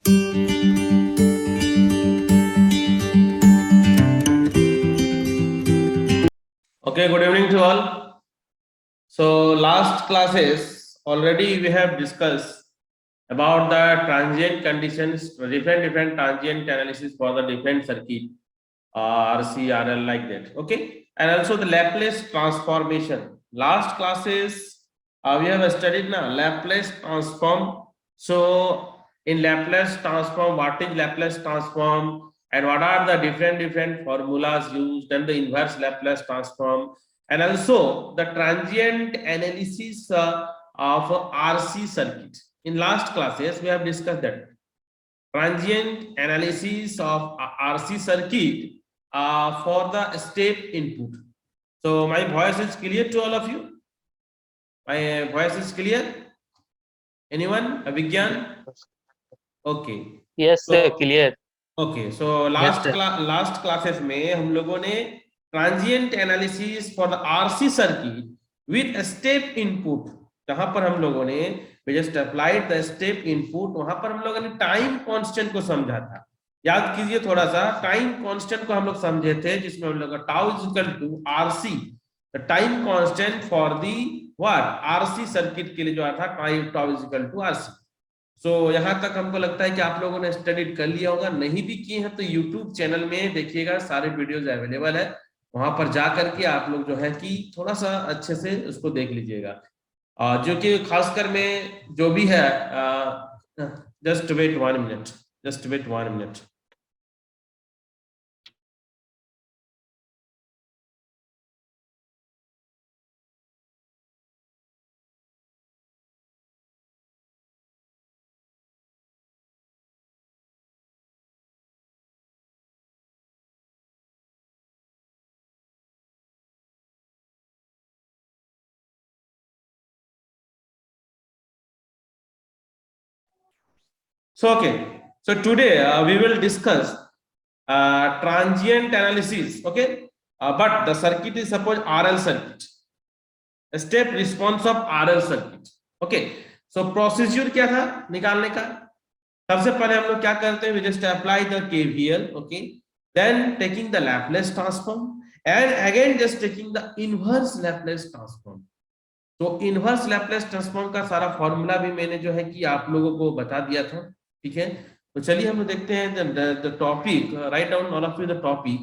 Okay, good evening to all. So last classes already we have discussed about the transient conditions, different transient analysis for the different circuit, RC, RL like that. Okay, and also the Laplace transformation. Last classes we have studied now Laplace transform. So in Laplace transform, what is Laplace transform, and what are the different formulas used, and the inverse Laplace transform, and also the transient analysis of RC circuit. In last classes we have discussed that transient analysis of RC circuit for the step input. So my voice is clear to all of you? My voice is clear? Anyone? Vigyan? Okay. Yes, sir, So clear. okay. So Yes, sir. last classes में हम लोगों ने transient analysis for the RC circuit with step input, जहां पर हम लोगों ने just applied the step input, वहां पर हम लोगों ने टाइम कांस्टेंट को समझा था। याद कीजिए थोड़ा सा, टाइम कांस्टेंट को हम लोग समझे थे, जिसमें हम लोग tau is equal to RC, the time constant for the what RC circuit के लिए जो था tau is equal to RC. So यहां तक हमको लगता है कि आप लोगों ने स्टडी कर लिया होगा। नहीं भी किए हैं तो यूट्यूब चैनल में देखिएगा, सारे वीडियोज अवेलेबल है, वहां पर जा करके आप लोग जो है कि थोड़ा सा अच्छे से उसको देख लीजिएगा। जो कि खासकर में जो भी है, just wait 1 minute, just wait 1 minute. So okay, so today we will discuss transient analysis. Okay, but the circuit is suppose RL circuit, step response of RL circuit. Okay, so procedure क्या था निकालने का? सबसे पहले हम लोग क्या करते हैं, we just apply the KVL. Okay, then taking the Laplace transform and again just taking the inverse Laplace transform. तो इनवर्स लैप्लेस ट्रांसफॉर्म का सारा फॉर्मूला भी मैंने जो है कि आप लोगों को बता दिया था। ठीक है, तो चलिए हम लोग देखते हैं the topic, write down all of you the topic,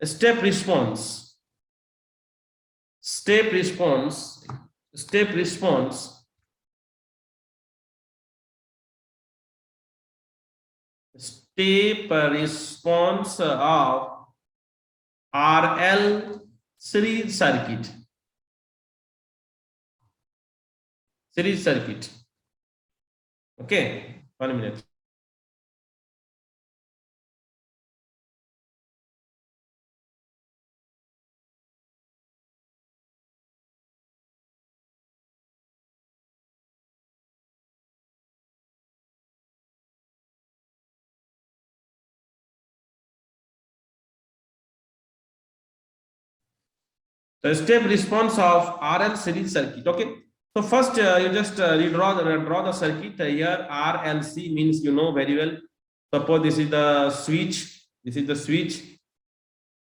step response, step response, step response, step response of RL series circuit, series circuit. Okay, 1 minute. The step response of RL series circuit. Okay, so first you just draw the circuit. Here RLC means you know very well. Suppose this is the switch, this is the switch,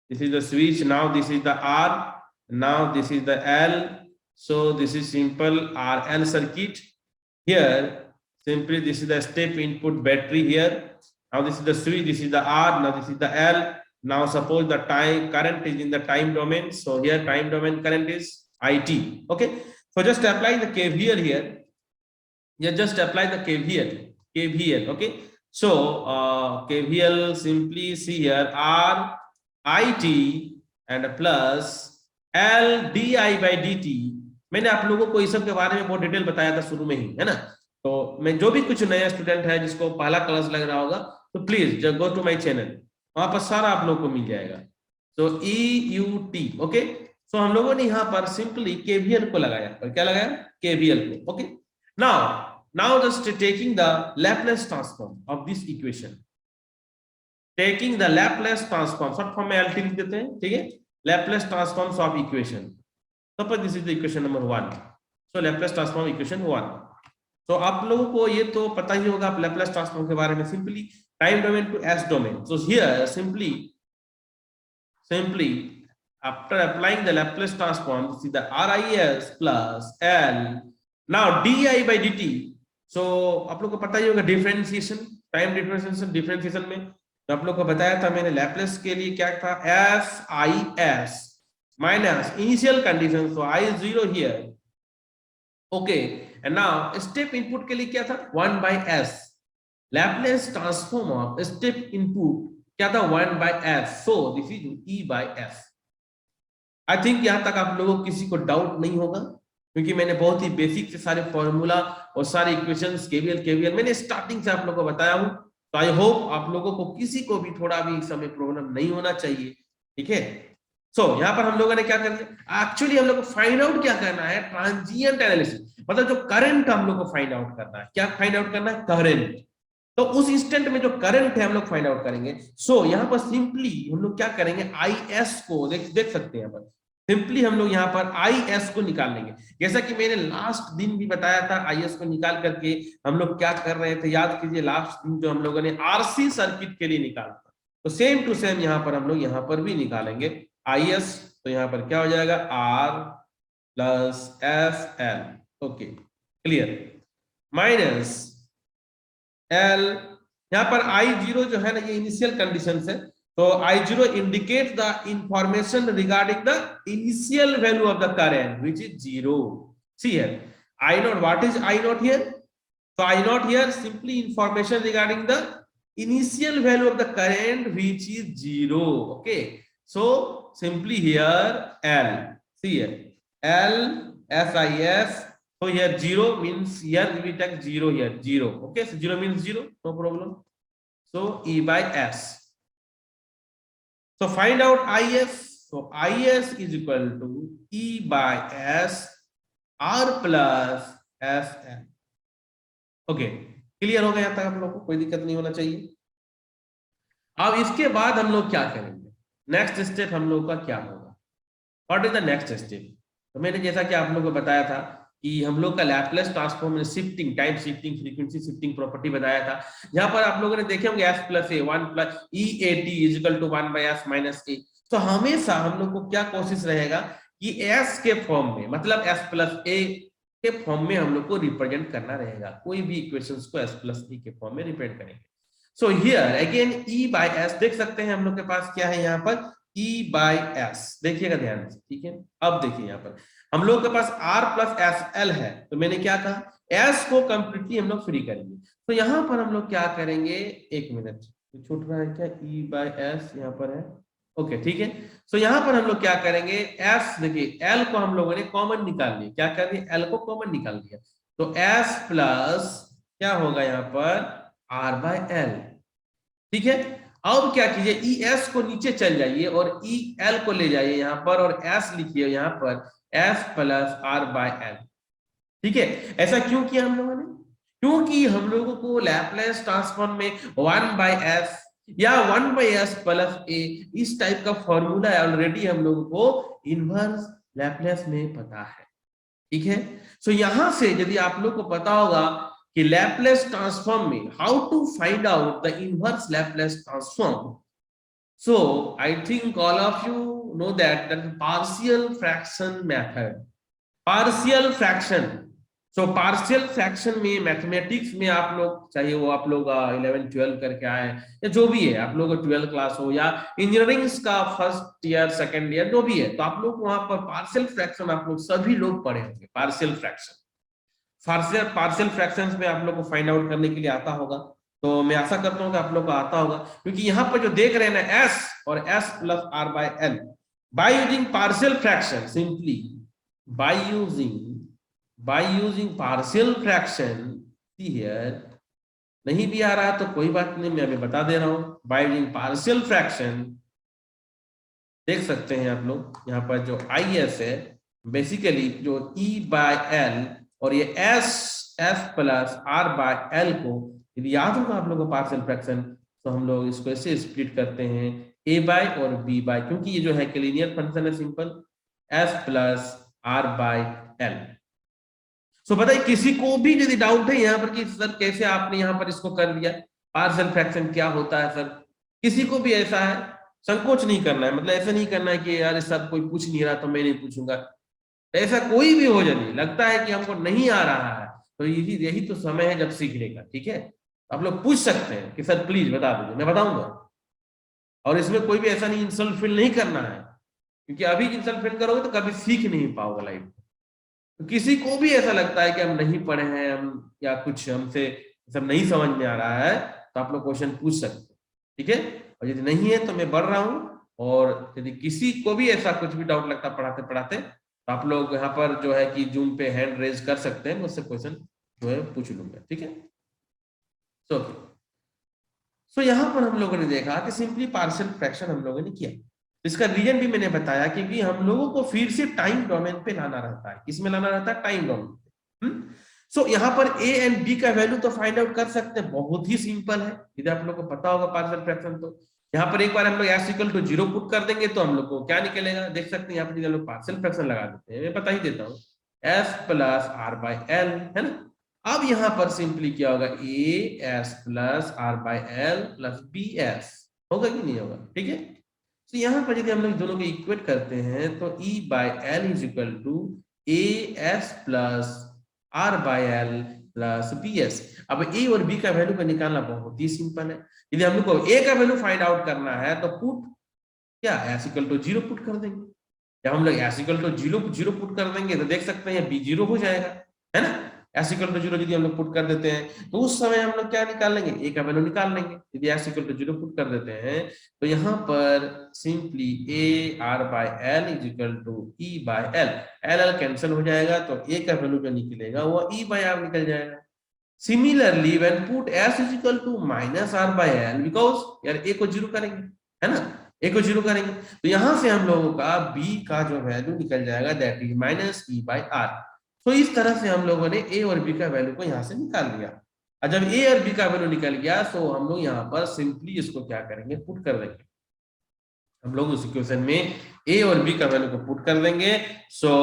this is the switch. Now this is the R, now this is the L. So this is simple RL circuit. Here simply this is the step input battery here. Now this is the switch, this is the R, now this is the L. Now suppose the time current is in the time domain, so here time domain current is IT. Okay, so just apply the KVL here. You just apply the KVL. Okay, so KVL simply see here R IT and plus L DI by DT. मैंने आप लोगों को इस सब के बारे में बहुत डिटेल बताया था शुरू में ही, है ना? तो मैं जो भी कुछ नया स्टूडेंट है जिसको पहला क्लास लग रहा होगा, तो please go to my channel, वहां पर सारा आप लोग को मिल जाएगा। सो EUT। ओके, सो हम लोगों ने यहाँ पर सिंपली KVL को लगाया, पर क्या लगाया? KVL को। Okay, now just taking the Laplace transform of this equation, taking the Laplace transform, short form में LT लिख देते हैं, ठीक है? Laplace transforms of equation. Suppose this is the equation number 1. So Laplace transform equation 1. तो आप लोगों को ये तो पता ही होगा लैपलेस ट्रांसफॉर्म के बारे में, simply time domain to s domain. So here simply after applying the Laplace transform, see the RIS plus L, now di by dt. so आप लोग को पता ही होगा डिफरेंशिएशन, टाइम डिफरेंशिएशन में तो आप लोग को बताया था मैंने लैप्लेस के लिए क्या था, S I s minus initial condition, so I is 0 here. Okay, and now step input के लिए क्या था, 1 by s. Laplace transform of step input क्या था, 1 by s. So this is e by s. I think यहां तक आप लोगों को किसी को डाउट नहीं होगा, क्योंकि मैंने बहुत ही बेसिक से सारे फॉर्मूला और सारे इक्वेशंस केवीएल मैंने स्टार्टिंग से आप लोगों को बताया हूं. तो आई होप आप लोगों को किसी को भी थोड़ा भी इस समय प्रॉब्लम नहीं होना चाहिए. ठीक है, सो यहाँ पर हम लोगों ने क्या कर दिया, एक्चुअली हम लोग को फाइंड आउट क्या करना है, ट्रांजिएंट एनालिसिस, मतलब जो करंट हम लोग को फाइंड आउट करना है. क्या फाइंड आउट करना है, करंट. तो उस इंस्टेंट में जो करंट है हम लोग फाइंड आउट करेंगे. सो यहाँ पर सिंपली हम लोग क्या करेंगे, आई एस को देख सकते हैं यहाँ पर, सिंपली हम लोग यहाँ पर आई एस को निकाल लेंगे. जैसा कि मैंने लास्ट दिन भी बताया था, आई एस को निकाल करके हम लोग क्या कर रहे थे, याद कीजिए लास्ट दिन जो हम लोगों ने आरसी सर्किट के लिए निकाला था, तो सेम टू सेम यहाँ पर हम लोग यहाँ पर भी निकालेंगे आई एस. तो यहाँ पर क्या हो जाएगा, r plus f l, okay clear, minus l. यहाँ पर आई जीरो जो है ना, ये इनिशियल कंडीशन है, तो I0 indicates the information regarding the initial value of the current, which is 0. See here, I0, what is I0 here? So I0 here simply information regarding the initial value of the current, which is 0. Okay, so simply here L. See here, L SIS. So here 0 means here we take 0 here, 0. Okay, so 0 means 0, no problem. So E by S. So find out IS. So IS is equal to E by S R plus SN. Okay, clear हो गया यहाँ तक आप लोग को, कोई दिक्कत नहीं होना चाहिए. अब इसके बाद हम लोग क्या करेंगे, नेक्स्ट स्टेप हम लोग का क्या होगा, what is the next step. तो मैंने जैसा कि आप लोगों को बताया था कि हम लोग का लैप्लेस ट्रांसफॉर्म में shifting, time shifting, frequency shifting property बताया था. यहाँ पर आप लोगों ने देखे होंगे s plus A 1 plus E A T is equal to 1 by s minus A. तो हमेशा हम लोग को क्या कोशिश रहेगा कि s के फॉर्म में, मतलब s प्लस ए के फॉर्म में हम लोग को रिप्रेजेंट करना रहेगा. कोई भी इक्वेशंस को s प्लस ए के फॉर्म में रिप्रेजेंट करेंगे. So here again e by s देख सकते हैं हम लोग के पास क्या है यहाँ पर, e बाय s. देखिएगा ध्यान से, ठीक है. अब देखिए यहाँ पर हम लोग के पास r प्लस एस एल है, तो मैंने क्या कहा, s को कंप्लीटली हम लोग फ्री करेंगे. तो यहाँ पर हम लोग क्या करेंगे, एक मिनट छूट रहा है क्या, e बाय s यहाँ पर है, ओके ठीक है. सो यहाँ पर हम लोग क्या करेंगे, s देखिए l को हम लोगों ने कॉमन निकाल लिया, क्या कर दिया, l को कॉमन निकाल दिया. तो s प्लस क्या होगा यहाँ पर, r बाय l. ठीक है, अब क्या कीजिए, ई एस को नीचे चल जाइए और ई एल को ले जाइए यहाँ पर और s लिखिए यहाँ पर s plus are by l. ठीक है, ऐसा क्यों किया हम लोगों ने, क्योंकि हम लोगों को लैप्लेस ट्रांसफॉर्म में 1 बाय s या 1 बाय s प्लस a इस टाइप का फॉर्मूला ऑलरेडी हम लोगों को इनवर्स लैप्लेस में पता है. ठीक है, सो यहां से यदि आप लोग को पता होगा कि लैप्लेस ट्रांसफॉर्म में how to find out the inverse Laplace transform, so I think all of you know that partial fraction method. Partial fraction, so partial fraction में मैथमेटिक्स में आप लोग, चाहे वो आप लोग 11-12 करके आए या जो भी है, आप लोग 12 क्लास हो या इंजीनियरिंग का फर्स्ट ईयर सेकंड ईयर जो भी है, तो आप लोग वहां पर पार्शियल फ्रैक्शन आप लोग सभी लोग पढ़े होंगे. पार्शियल फ्रैक्शन, पार्शियल फ्रैक्शंस में आप लोग को फाइंड आउट करने के लिए आता होगा, तो मैं आशा करता हूं कि आप लोग को आता होगा, क्योंकि यहाँ पर जो देख रहे हैं ना s और s plus r by l, by using partial fraction, simply by using partial fraction. Here नहीं भी आ रहा तो कोई बात नहीं, मैं अभी बता दे रहा हूं. बाय यूजिंग पार्शियल फ्रैक्शन देख सकते हैं आप लोग, यहाँ पर जो is है बेसिकली जो e बाय l और ये s plus r by l को यदि याद होगा आप लोगों को पार्शियल फ्रैक्शन, तो हम लोग इसको ऐसे स्प्लिट करते हैं a बाय और b बाय, क्योंकि ये जो है लीनियर फंक्शन है simple, s plus r by l. So बताइए किसी को भी यदि डाउट है यहाँ पर कि सर कैसे आपने यहाँ पर इसको कर दिया, पार्शियल फ्रैक्शन क्या होता है सर, किसी को भी ऐसा है, संकोच नहीं करना है, मतलब ऐसा नहीं करना है कि यार सर कोई पूछ नहीं रहा तो मैं नहीं पूछूंगा, ऐसा कोई भी हो, यदि लगता है कि हमको नहीं आ रहा है तो यही यही तो समय है जब सीखने का, ठीक है। आप लोग पूछ सकते हैं कि सर प्लीज बता दीजिए, मैं बताऊंगा। और इसमें कोई भी ऐसा नहीं इंसल्ट फील नहीं करना है, क्योंकि अभी इंसल्ट फील करोगे तो कभी सीख नहीं पाओगे लाइफ में। तो किसी को भी ऐसा लगता है कि हम नहीं पढ़े हैं, हम या कुछ हमसे सब नहीं समझ में आ रहा है, तो आप लोग क्वेश्चन पूछ सकते हैं, ठीक है। और यदि नहीं है तो मैं बढ़ रहा हूँ, और यदि किसी को भी ऐसा कुछ भी डाउट लगता पढ़ाते पढ़ाते, तो आप लोग यहाँ पर जो है कि जूम पे हैंड रेज कर सकते हैं, मुझसे क्वेश्चन जो है पूछ लूंगा, ठीक है। सो सो यहाँ पर हम लोगों ने देखा कि सिंपली पार्शियल फ्रैक्शन हम लोगों ने किया। इसका रीजन भी मैंने बताया, क्योंकि हम लोगों को फिर से टाइम डोमेन पे लाना रहता है, किसमें लाना रहता है, टाइम डोमेन पे। सो यहाँ पर ए एंड बी का वैल्यू तो फाइंड आउट कर सकते हैं, बहुत ही सिंपल है, यदि आप लोग को पता होगा पार्शियल फ्रैक्शन। तो यहाँ पर एक बार हम लोग एस इक्वल टू 0 पुट कर देंगे तो हम लोग को क्या निकलेगा, देख सकते हैं यहाँ पर हम लोग पार्शियल फ्रैक्शन लगा देते हैं, मैं बता ही देता हूँ, s plus are by l, है ना। अब यहां पर सिंपली क्या होगा, a S plus are by L plus B s, होगा कि नहीं होगा, ठीक है। तो यहां पर यदि हम लोग दोनों को इक्वेट करते हैं तो E by L is equal to A S plus are by L plus B S. अब ए और बी का वैल्यू का निकालना बहुत ही सिंपल है, यदि हम लोग को ए का वैल्यू फाइंड आउट करना है तो पुट क्या एस इक्वल टू 0 पुट कर देंगे। जब हम लोग एस इक्वल टू 0 पुट कर देंगे तो देख सकते हैं बी 0 हो जाएगा, है ना। एस इक्वल टू 0 यदि हम लोग पुट कर देते हैं तो उस समय हम लोग क्या निकाल लेंगे, ए का वैल्यू निकाल लेंगे। यदि एस इक्वल टू 0 पुट कर देते हैं तो यहाँ पर simply a r by l is equal to e by l, l l cancel हो जाएगा तो ए का वैल्यू जो निकलेगा वो ई बाय आर निकल जाएगा। Similarly when put s is equal to minus are by l, because यार ए को 0 करेंगे, है ना, ए को 0 करेंगे तो यहां से हम लोगों का बी का जो वैल्यू निकल जाएगा, that is minus e by r. तो इस तरह से हम लोगों ने ए और बी का वैल्यू को यहां से निकाल लिया। और जब ए और बी का वैल्यू निकल गया तो हम लोग यहाँ पर सिंपली इसको क्या करेंगे, पुट कर देंगे। हम लोग उस इक्वेशन में ए और बी का वैल्यू को पुट कर देंगे। So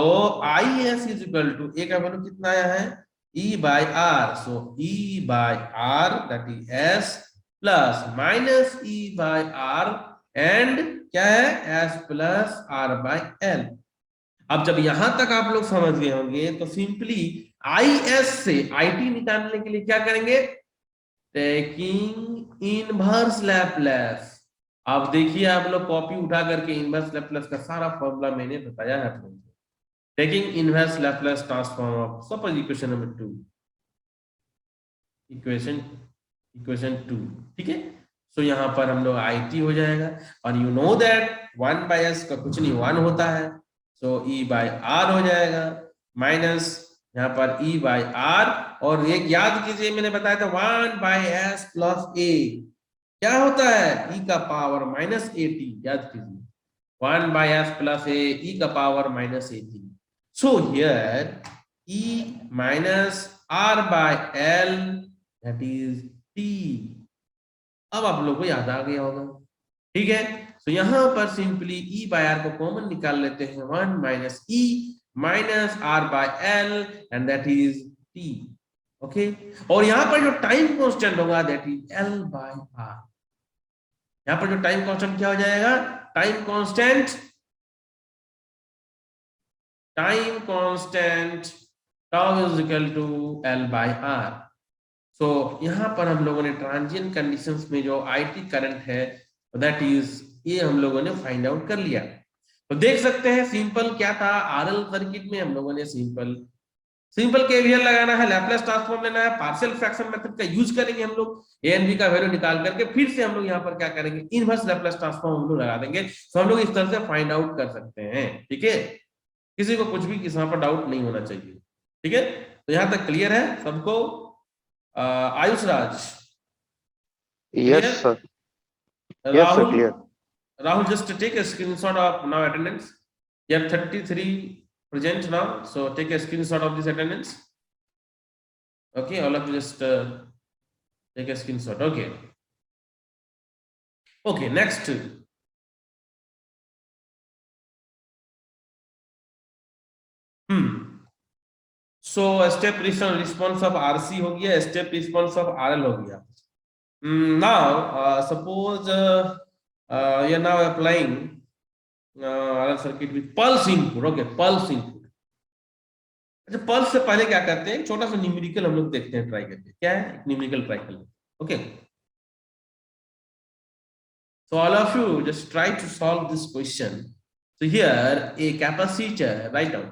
I S is equal to, A का वैल्यू कितना आया है, E by R, so E by R that is S plus minus E by R and क्या है, S plus are by L. अब जब यहां तक आप लोग समझ गए होंगे तो सिंपली आई एस से आई टी निकालने के लिए क्या करेंगे, टेकिंग इनवर्स लैपलेस। आप देखिए, आप लोग कॉपी उठा करके इनवर्स लैपलेस का सारा फॉर्मूला मैंने बताया है आप लोगों को। Taking inverse Laplace transform of suppose equation number 2, equation equation 2, ठीक है। सो यहाँ पर हम लोग आई टी हो जाएगा, और you know that 1 by S का कुछ नहीं 1 होता है, सो ई बाय आर हो जाएगा माइनस यहाँ पर ई बाय आर, और एक याद कीजिए मैंने बताया था 1 बाय एस प्लस ए क्या होता है, ई का पावर माइनस ए टी, याद कीजिए 1 by s plus a e का power minus a t. So here e minus are by l that is t. अब आप लोगों को याद आ गया होगा, ठीक है। तो यहां पर सिंपली ई बाय आर को कॉमन निकाल लेते हैं, 1 minus E minus are by L and that is T, okay. और यहां पर जो टाइम कांस्टेंट होगा that is L by R. यहां पर जो टाइम कांस्टेंट क्या हो जाएगा, time constant tau is equal to L by R. So यहां पर हम लोगों ने ट्रांजिएंट कंडीशंस में जो आईटी करंट है दैट इज ये हम लोगों ने फाइंड आउट कर लिया। तो देख सकते हैं सिंपल क्या था, आरएल सर्किट में हम लोगों ने सिंपल केवीएल लगाना है, लैपलेस ट्रांसफॉर्म लेना है, पार्शियल फ्रैक्शन मेथड का यूज करेंगे हम लोग, ए एंड बी का वैल्यू निकाल करके फिर से हम लोग यहाँ पर क्या करेंगे, इनवर्स लैपलेस ट्रांसफॉर्म हम लोग लगा देंगे। तो हम लोग इस तरह से फाइंड आउट कर सकते हैं, ठीक है। किसी को कुछ भी यहाँ पर डाउट नहीं होना चाहिए, ठीक है। तो यहाँ तक क्लियर है सबको, आयुष राज Yes, clear, sir. Yes, sir. Rahul, Clear. just take a screenshot of now attendance. You have 33 present now, so take a screenshot of this attendance. Okay, all of you just take a screenshot. Okay. Okay, next. So step response of RC हो गया, step response of RL हो गया. Now suppose you are now applying RL circuit with pulse input. Okay, pulse input. अच्छा, pulse से पहले क्या करते हैं, छोटा सा न्यूमेरिकल हम लोग देखते हैं, ट्राई करके. क्या है न्यूमेरिकल, ट्राई कर लेते. Okay, so all of you just try to solve this question. So here a capacitor, write down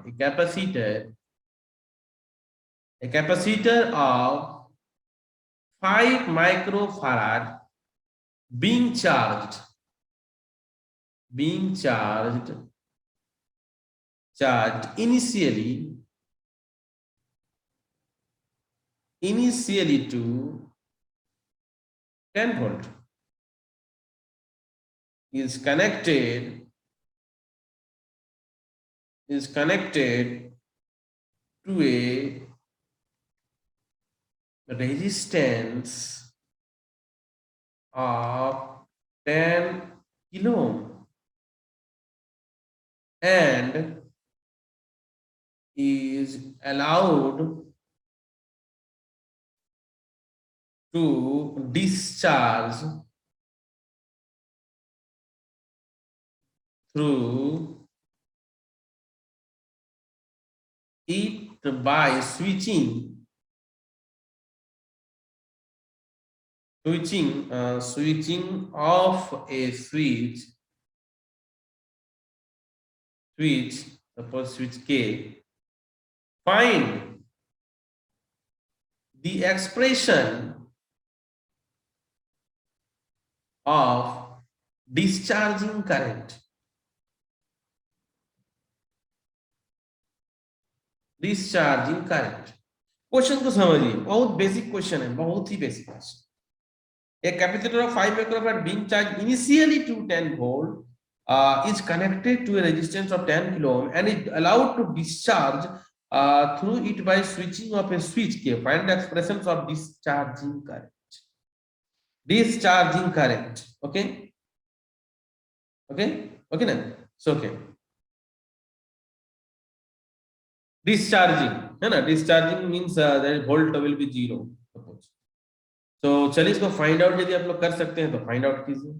a capacitor of 5 microfarad being charged initially to 10 volt is connected to a resistance of 10 kilo ohm and is allowed to discharge through it by switching off a switch, suppose switch K. Find the expression of discharging current. Question को समझिए, बहुत basic question है, बहुत ही basic question. A capacitor of 5 microfarad being charged initially to 10 volt is connected to a resistance of 10 kilo ohm and is allowed to discharge through it by switching of a switch K. Find the expressions of discharging current. Okay, now so okay, discharging है ना, discharging means that volt will be 0 suppose. तो चलिए इसको find out यदि आप लोग कर सकते हैं तो फाइंड आउट कीजिए.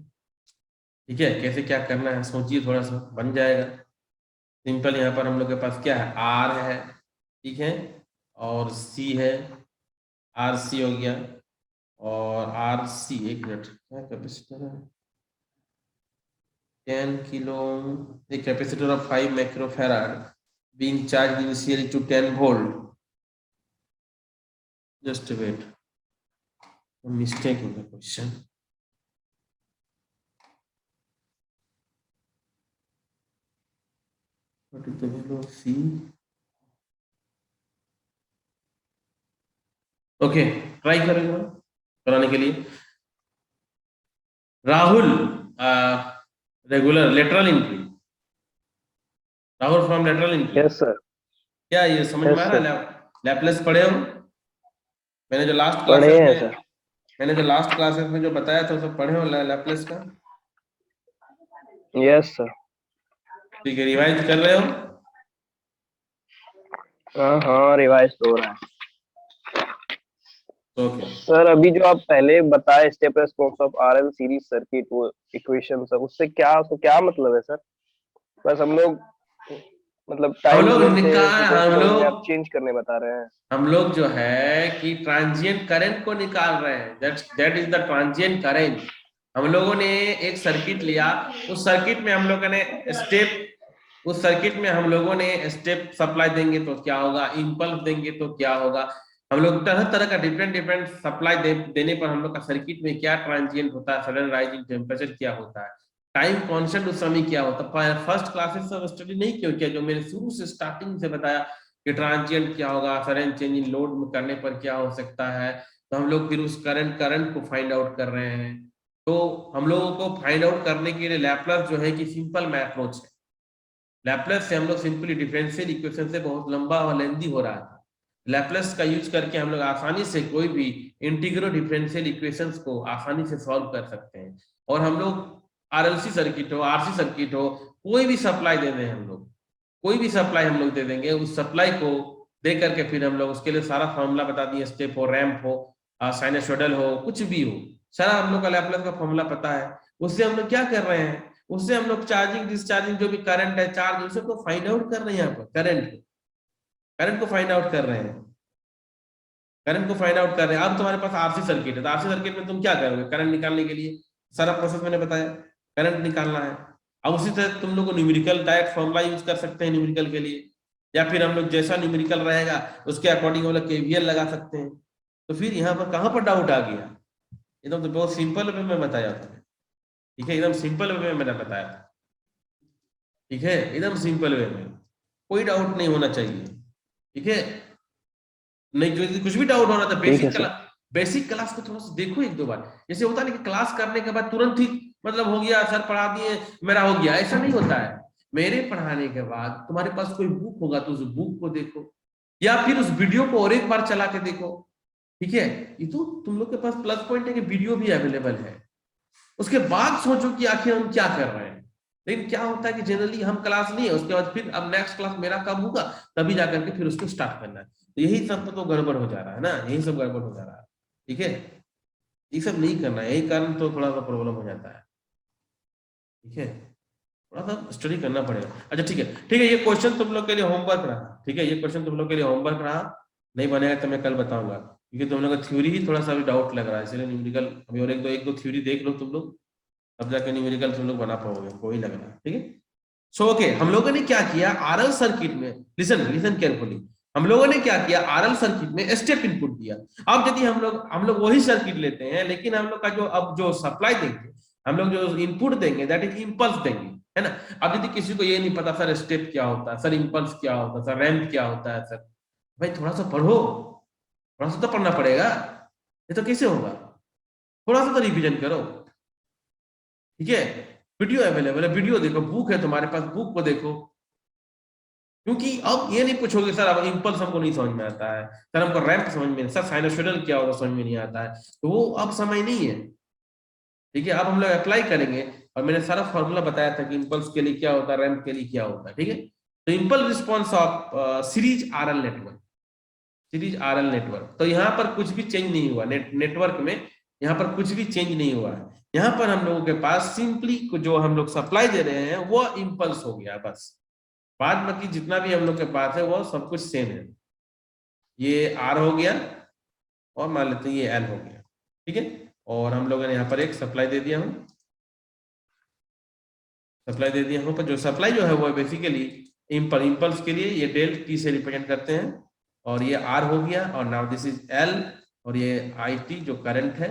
ठीक है, कैसे क्या करना है सोचिए, थोड़ा सा बन जाएगा सिंपल. यहाँ पर हम लोग के पास क्या है, आर है, ठीक है, और सी है, आर सी हो गया, और आर सी, एक मिनट, क्या कैपेसिटर है, 10 किलो, एक capacitor of 5 microfarad being charge initially to 10 volt. Just wait, mistake in the question. What is the value of C? Okay, try करेंगे कराने के लिए. Rahul, regular lateral entry. Rahul from lateral entry. Yes, sir. क्या ये समझ में आ रहा है? लैपलेस पढ़े हो? मैंने जो लास्ट क्लासेस में जो बताया था सब पढ़े हो लैपलेस का? Yes, sir. ठीक है, रिवाइज कर रहे हो? हाँ, रिवाइज हो रहा है. ओके सर, अभी जो आप पहले बताए step response of RL series circuit, वो इक्वेशन सर, उससे क्या मतलब है सर? बस हम लोग मतलब टाइम आप चेंज करने बता रहे हैं. हम लोग जो है कि ट्रांजिएंट करंट को निकाल रहे हैं. That is the transient current. हम लोगों ने एक सर्किट लिया, उस सर्किट में हम लोगों ने स्टेप सप्लाई देंगे तो क्या होगा, इंपल्स देंगे तो क्या होगा. हम लोग तरह तरह का डिफरेंट सप्लाई देने पर हम लोग का सर्किट में क्या ट्रांजिएंट होता है, सडन राइजिंग टेम्परेचर क्या होता है, टाइम कांस्टेंट उस समय क्या होता है. फर्स्ट क्लासेस सब स्टडी नहीं क्यों किया, जो मैंने शुरू से स्टार्टिंग से बताया कि ट्रांजिएंट क्या होगा, सडन चेंज इन लोड में करने पर क्या हो सकता है. तो हम लोग फिर उस करंट को फाइंड आउट कर रहे हैं. तो हम लोगों को फाइंड आउट करने के लिए लैपलेस जो है कि सिंपल में अप्रोच है. लैपलेस से हम लोग सिंपली डिफरेंशियल इक्वेशन से बहुत लंबा और लेंदी हो रहा था. लैपलेस का यूज करके हम लोग आसानी से कोई भी इंटीग्रल डिफरेंशियल इक्वेशंस को आसानी से सॉल्व कर सकते हैं. और हम लोग आरएलसी सर्किट हो, आरसी सर्किट हो, कोई भी सप्लाई दे दें, हम लोग कोई भी सप्लाई हम लोग दे देंगे, उस सप्लाई को दे करके फिर हम लोग उसके लिए सारा फॉर्मूला बता दिए, स्टेप हो, रैंप हो, साइनसोइडल हो, कुछ भी हो, सारा हम लोग का लैपलेस का फॉर्मूला पता है। उससे हम लोग क्या कर रहे हैं, उससे हम लोग चार्जिंग डिस्चार्जिंग जो भी करंट है, चार्ज, उसे को फाइंड आउट कर रहे हैं। यहाँ पर करंट को फाइंड आउट कर रहे हैं, करंट को फाइंड आउट कर रहे हैं। अब तुम्हारे पास आरसी सर्किट है, तो आरसी सर्किट में तुम क्या करोगे करंट निकालने के लिए, सारा प्रोसेस मैंने बताया, करंट निकालना है। अब उसी तरह तुम लोग को न्यूमेरिकल डायरेक्ट फॉर्मूला यूज कर सकते हैं न्यूमेरिकल के लिए, या फिर हम लोग जैसा न्यूमेरिकल रहेगा उसके अकॉर्डिंग हम लोग केवीएल लगा सकते हैं। तो फिर यहाँ पर कहाँ पर डाउट आ गया, एकदम तो बहुत सिंपल वे में बताया था, ठीक है, एकदम सिंपल वे में मैंने बताया था, ठीक है, एकदम सिंपल वे में, कोई डाउट नहीं होना चाहिए, ठीक है। नहीं, जो कुछ भी डाउट हो रहा था, बेसिक क्लास को थोड़ा सा देखो एक दो बार। जैसे होता नहीं कि क्लास करने के बाद तुरंत ही मतलब हो गया, सर पढ़ा दिए मेरा हो गया, ऐसा नहीं होता है। मेरे पढ़ाने के बाद तुम्हारे पास कोई बुक होगा तो उस बुक को देखो, या फिर उस वीडियो को और एक बार चला के देखो, ठीक है। ये तो तुम लोग के पास प्लस पॉइंट है कि वीडियो भी अवेलेबल है। उसके बाद सोचो कि आखिर हम क्या कर रहे हैं। लेकिन क्या होता है कि जनरली हम क्लास नहीं है, उसके बाद फिर अब नेक्स्ट क्लास मेरा कब होगा, तभी जाकर के फिर उसको स्टार्ट करना है। तो यही सब तो गड़बड़ हो जा रहा है ना, यही सब गड़बड़ हो जा रहा है, ठीक है। ये सब नहीं करना है, यही कारण तो थोड़ा सा प्रॉब्लम हो जाता है, ठीक है। थोड़ा सा स्टडी करना पड़ेगा। अच्छा ठीक है, ठीक है, ये क्वेश्चन तुम लोग के लिए होमवर्क रहा, ठीक है, ये क्वेश्चन तुम लोग के लिए होमवर्क रहा। नहीं बनेगा तो मैं कल बताऊंगा, क्योंकि तुम लोग का थ्योरी ही थोड़ा सा भी डाउट लग रहा है, इसलिए न्यूमेरिकल अभी और एक दो थ्योरी देख लो तुम लोग, तब जाके न्यूमेरिकल तुम लोग बना पाओगे, कोई लग रहा है, ठीक है। सो ओके, हम लोगों ने क्या किया आरएल सर्किट में, लिसन लिसन केयरफुली, हम लोगों ने क्या किया आरएल सर्किट में स्टेप इनपुट दिया। अब यदि हम लोग वही सर्किट लेते हैं, लेकिन हम लोग का जो अब जो सप्लाई देंगे, हम लोग जो इनपुट देंगे दैट इज इंपल्स देंगे, है ना। अब यदि किसी को ये नहीं पता सर स्टेप क्या होता है, सर इंपल्स क्या होता है, सर रैंप क्या होता है, सर भाई थोड़ा सा पढ़ो, थोड़ा सा तो पढ़ना पड़ेगा, ये तो कैसे होगा, थोड़ा सा तो रिविजन करो, ठीक है। वीडियो अवेलेबल है, वीडियो देखो, बुक है तुम्हारे पास, बुक को देखो। क्योंकि अब ये नहीं पूछोगे सर अब इंपल्स हमको नहीं समझ में आता है, सर हमको रैंप समझ में नहीं, सर साइनसोइडल क्या होता समझ में नहीं आता है, तो वो अब समय नहीं है, ठीक है। अब हम लोग अप्लाई करेंगे, और मैंने सारा फॉर्मूला बताया था कि इंपल्स के लिए क्या होता है, रैंप के लिए क्या होता है, ठीक है। तो impulse response of series RL network, series RL network, तो यहाँ पर कुछ भी चेंज नहीं हुआ, नेटवर्क में यहाँ पर कुछ भी चेंज नहीं हुआ है। यहाँ पर हम लोगों के पास सिंपली जो हम लोग सप्लाई दे रहे हैं वो इंपल्स हो गया बस, बाद बाकी जितना भी हम लोग के पास है वो सब कुछ सेम है। ये आर हो गया, और मान लेते हैं ये एल हो गया, ठीक है। और हम लोगों ने यहाँ पर एक सप्लाई दे दिया हूँ, सप्लाई दे दिया हूँ, पर जो सप्लाई जो है वो बेसिकली इंपल्स के लिए ये डेल्ट टी से रिप्रेजेंट करते हैं, और ये आर हो गया, और नाउ दिस इज एल, और ये आई टी जो करंट है,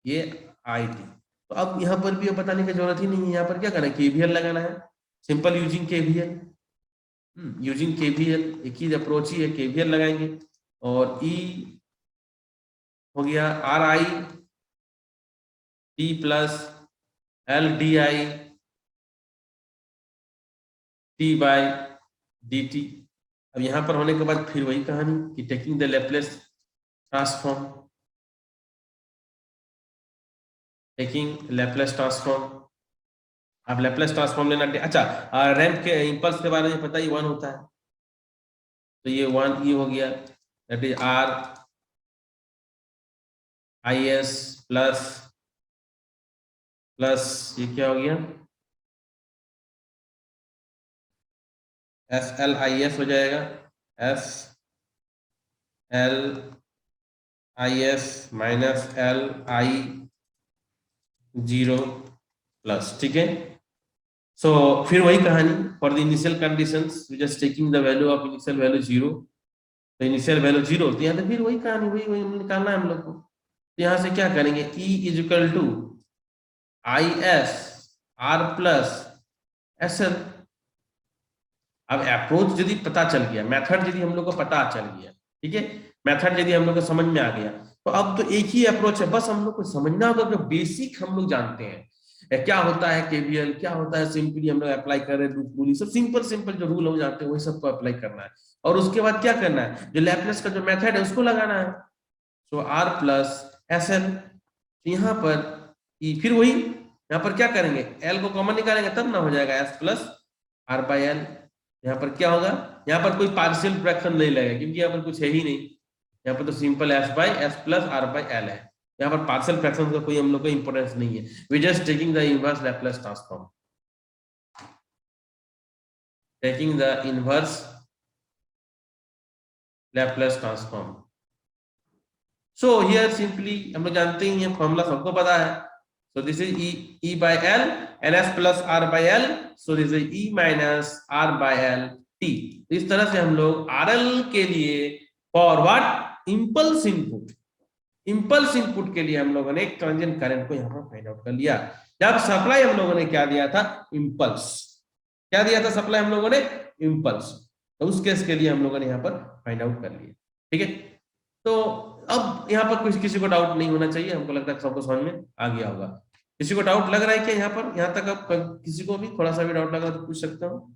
ये आई टी। तो अब यहाँ पर भी बताने की जरूरत ही नहीं है, यहाँ पर क्या करना है, केवीएल लगाना है, simple using KVL, using KVL, एक ही अप्रोच ही है, केवीएल लगाएंगे, और ई हो गया r i t plus l d i t by d t. अब यहां पर होने के बाद फिर वही कहानी कि taking the Laplace transform, taking Laplace transform, अब लैपलेस ट्रांसफॉर्म लेना। अच्छा, रैंप के इंपल्स के बारे में पता ही 1 होता है, तो ये 1 ई हो गया, that is are I S plus plus ये क्या हो गया, एस एल आई एस हो जाएगा, s l i s minus l i 0 plus, ठीक है। सो फिर वही कहानी for the initial conditions we just taking the value of initial value 0, तो इनिशियल वैल्यू 0 होती है, तो फिर वही कहानी वही निकालना है हम लोग को। तो यहाँ से क्या करेंगे, E is equal to i s r plus s l. अब अप्रोच यदि पता चल गया, मेथड यदि हम लोग को पता चल गया, ठीक है, मेथड यदि हम लोग को समझ में आ गया, तो अब तो एक ही अप्रोच है, बस हम लोग को समझना होगा कि बेसिक हम लोग जानते हैं क्या होता है केवीएल, क्या होता है, सिंपली हम लोग अप्लाई कर रहे हैं रूल, सब सिंपल जो रूल हम जानते हैं वही सबको अप्लाई करना है, और उसके बाद क्या करना है, जो लैपलेस का जो मेथड है उसको लगाना है। सो आर प्लस एस एल, यहाँ पर फिर वही यहाँ पर क्या करेंगे, एल को कॉमन निकालेंगे तब ना हो जाएगा s plus are by l, यहाँ पर क्या होगा, यहाँ पर कोई पार्शियल फ्रैक्शन नहीं लगेगा क्योंकि यहाँ पर कुछ है ही नहीं, यहाँ पर तो simple s by s plus are by l है, यहाँ पर पार्शियल फ्रैक्शन का कोई हम लोग को इंपोर्टेंस नहीं है, we just taking the inverse Laplace transform, taking the inverse Laplace transform. So here simply हम लोग जानते ही हैं, फॉर्मूला सबको पता है, so this is e by l and s plus r by l, so this is e minus r by l t। इस तरह से हम लोग rl के लिए for what, impulse input, impulse input के लिए हम लोगों ने एक ट्रांजिएंट करंट को यहाँ पर फाइंड आउट कर लिया। जब सप्लाई हम लोगों ने क्या दिया था, इंपल्स, क्या दिया था सप्लाई हम लोगों ने, इंपल्स, तो उस केस के लिए हम लोगों ने यहाँ पर फाइंड आउट कर लिया। ठीक है, तो अब यहाँ पर कुछ किसी को डाउट नहीं होना चाहिए, हमको लगता है सबको समझ में आ गया होगा। किसी को डाउट लग रहा है क्या यहाँ पर, यहाँ तक अब किसी को भी थोड़ा सा भी डाउट लग रहा है तो पूछ सकता हूँ,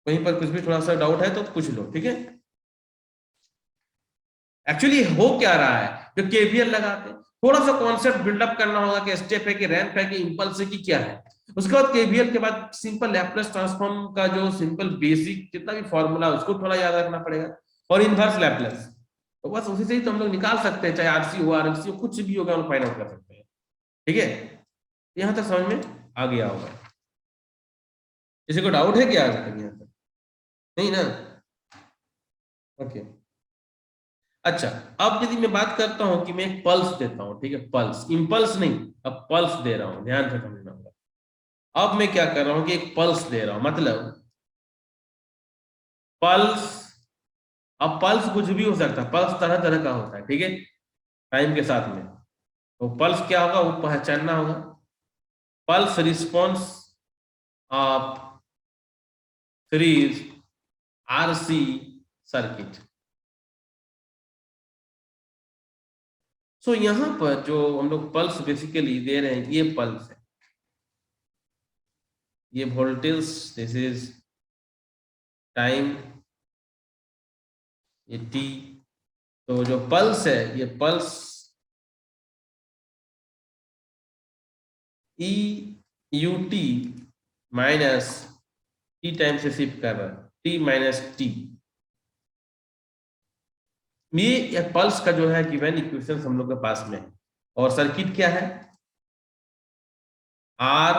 कहीं पर कुछ भी थोड़ा सा डाउट है तो पूछ लो। ठीक है, एक्चुअली हो क्या रहा है, जो केवीएल लगाते हैं थोड़ा सा कॉन्सेप्ट बिल्डअप करना होगा कि स्टेप है कि रैंप है कि इंपल्स है कि क्या है, उसके बाद केवीएल के बाद सिंपल लैप्लस ट्रांसफॉर्म का जो सिंपल बेसिक जितना भी फॉर्मूला उसको थोड़ा याद रखना पड़ेगा, और इनवर्स लैप्लस, तो बस उसी से ही तो हम लोग निकाल सकते हैं, चाहे आरसी हो आरएलसी हो कुछ भी होगा हम फाइंड आउट कर सकते हैं। ठीक है, यहां तक समझ में आ गया होगा, किसी को डाउट है क्या आज तक यहाँ तक, नहीं ना, ओके। अच्छा, अब यदि मैं बात करता हूं कि मैं एक पल्स देता हूं, ठीक है, पल्स, इंपल्स नहीं, अब पल्स दे रहा हूं, ध्यान से समझना होगा। अब मैं क्या कर रहा हूं कि एक पल्स दे रहा हूं, मतलब पल्स, अब पल्स कुछ भी हो सकता है, पल्स तरह तरह का होता है, ठीक है, टाइम के साथ में, तो पल्स क्या होगा वो पहचानना होगा, pulse response of series RC circuit. So यहां पर जो हम लोग पल्स बेसिकली दे रहे हैं, ये पल्स है, ये वोल्टेज, दिस इज टाइम, ये टी, तो जो पल्स है ये pulse E U T minus T time से शिफ्ट कर रहा है, टी माइनस टी, ये पल्स का जो है गिवन इक्वेशन हम लोग के पास में है, और सर्किट क्या है, आर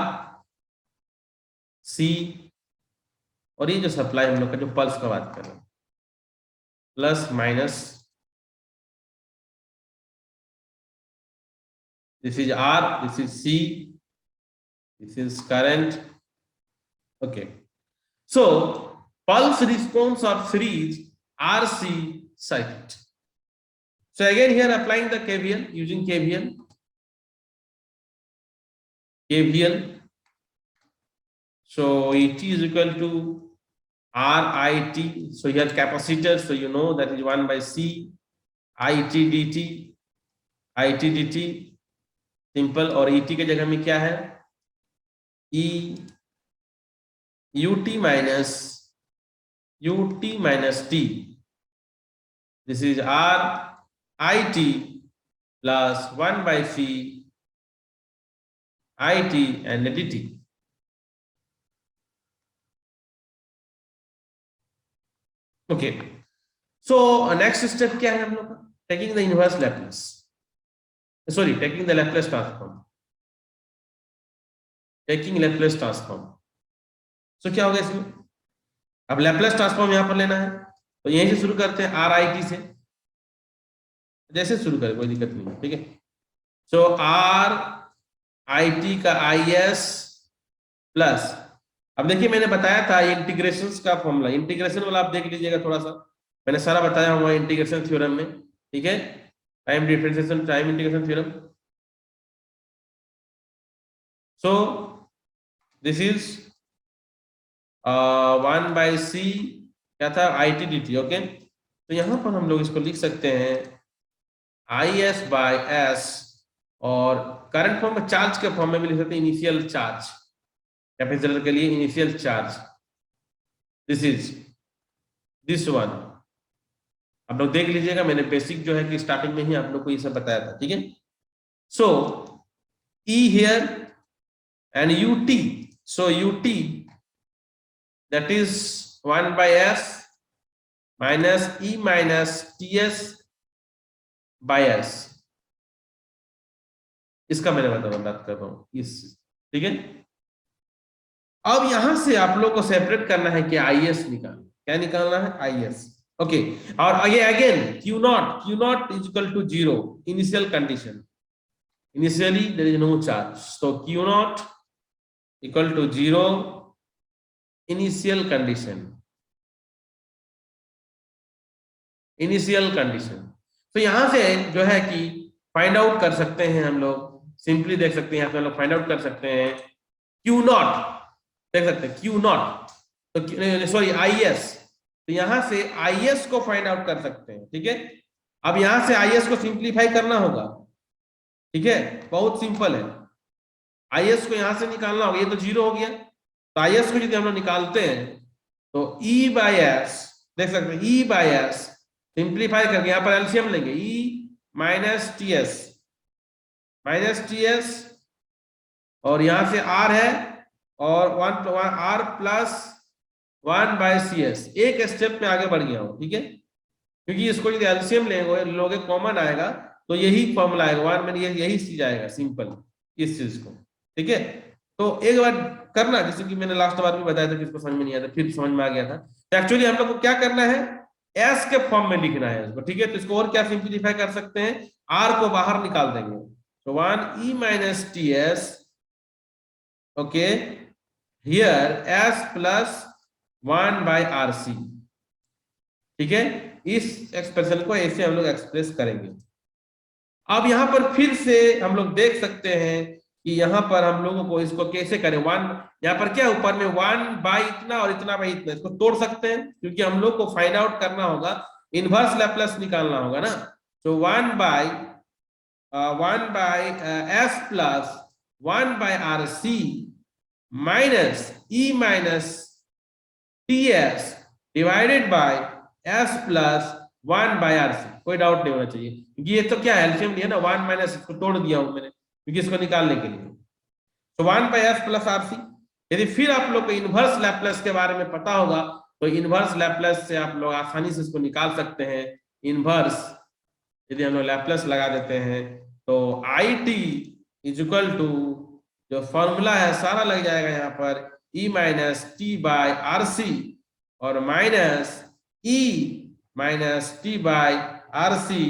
सी, और ये जो सप्लाई हम लोग का जो पल्स का बात कर रहे हैं, plus minus, this is R, this is C, this is current. Okay, so pulse response of series RC circuit. So again here applying the KVL, using KVL, so ET is equal to RIT, so here capacitor, so you know that is 1 by C, IT dt, simple, और ET के जगह में क्या है, E UT minus T, this is R IT plus 1 by C IT and dt। Okay, so next step क्या है हम लोग का, taking the inverse Laplace, sorry taking the Laplace transform, taking Laplace transform. So क्या होगा इसमें, अब Laplace transform यहां पर लेना है, तो यहीं से शुरू करते हैं, आर आई टी से, जैसे शुरू करें कोई दिक्कत नहीं है। ठीक है, सो आर आई टी का आई एस प्लस, अब देखिए मैंने बताया था इंटीग्रेशन का फॉर्मूला, इंटीग्रेशन वाला आप देख लीजिएगा थोड़ा सा, मैंने सारा बताया हुआ इंटीग्रेशन थ्योरम में। ठीक है, time differentiation, time integration theorem. So this is 1 by C, क्या था, I T D T. Okay, तो यहां पर हम लोग इसको लिख सकते हैं आई एस बाय एस, और करंट फॉर्म में, चार्ज के फॉर्म में भी लिख सकते हैं इनिशियल चार्ज, कैपेसिटर के लिए initial charge, this is this one. आप लोग देख लीजिएगा, मैंने बेसिक जो है कि स्टार्टिंग में ही आप लोग को ये सब बताया था। ठीक है, so E here and U T, so U T that is 1 by s minus e minus ts by s। इसका मैंने बात कर रहा हूं इस, ठीक है। अब यहां से आप लोग को सेपरेट करना है कि आईएस निकालना, क्या निकालना है, आईएस। ओके, और आगे again q naught is equal to 0 initial condition, initially there is no charge, so q naught equal to 0 initial condition, तो यहां से जो है कि फाइंड आउट कर सकते हैं हम लोग, सिंपली देख सकते हैं, यहाँ पे हम लोग फाइंड आउट कर सकते हैं क्यू नॉट, देख सकते हैं क्यू नॉट, तो सॉरी आईएस, तो यहां से आईएस को फाइंड आउट कर सकते हैं, ठीक है। अब यहां से आईएस को सिंप्लीफाई करना होगा, ठीक है, बहुत सिंपल है, आईएस को यहां से निकालना होगा, ये तो 0 हो गया, तो आईएस को यदि हम लोग निकालते हैं तो ई बाई एस, देख सकते हैं ई बाई एस, सिंप्लीफाई करके यहां पर एलसीएम लेंगे, ई माइनस टीएस और यहां से आर है और 1 r plus 1 by c s, एक स्टेप में आगे बढ़ गया हूं, ठीक है, क्योंकि इसको यदि एलसीएम लेंगे लोगे कॉमन आएगा तो यही फॉर्मूला आएगा, 1 में यही चीज आएगा, सिंपल इस चीज को, ठीक है। तो एक बार करना, जैसे कि मैंने लास्ट बार भी बताया था, किसको समझ में नहीं आया था, फिर समझ में आ गया था। तो एक्चुअली हम लोग को क्या करना है, एस के फॉर्म में लिखना है इसको, ठीक है। तो इसको और क्या सिंप्लीफाई कर सकते हैं, आर को बाहर निकाल देंगे, तो 1 E minus T S, okay, here S plus 1 by are C, ठीक है। इस एक्सप्रेशन को ऐसे हम लोग एक्सप्रेस करेंगे। अब यहां पर फिर से हम लोग देख सकते हैं कि यहां पर हम लोगों को इसको कैसे करें, 1 यहां पर क्या ऊपर में 1 बाई इतना और इतना बाई इतना, इसको तोड़ सकते हैं, क्योंकि हम लोग को फाइंड आउट करना होगा, इनवर्स लैप्लस निकालना होगा ना, तो 1 by s plus 1 by are c minus E minus T s divided by s plus 1 by are c, कोई डाउट नहीं होना चाहिए, क्योंकि ये तो क्या है, एलसीएम लिया ना, 1 माइनस इसको तोड़ दिया हूं मैंने, क्योंकि इसको निकालने के लिए, तो 1 by s plus r c. यदि फिर आप लोग को इनवर्स लैप्लस के बारे में पता होगा तो इनवर्स लैप्लस से आप लोग आसानी से इसको निकाल सकते हैं। इनवर्स यदि हम लोग लैप्लस लगा देते हैं तो I T is equal to, जो फॉर्मूला है सारा लग जाएगा यहाँ पर, E minus T by are C और minus E minus T by are C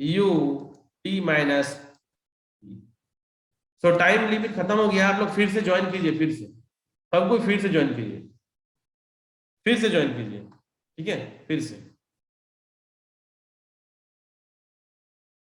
U T minus. So time limit खत्म हो गया, आप लोग फिर से ज्वाइन कीजिए, फिर से सबको फिर से ज्वाइन कीजिए, ठीक है, फिर से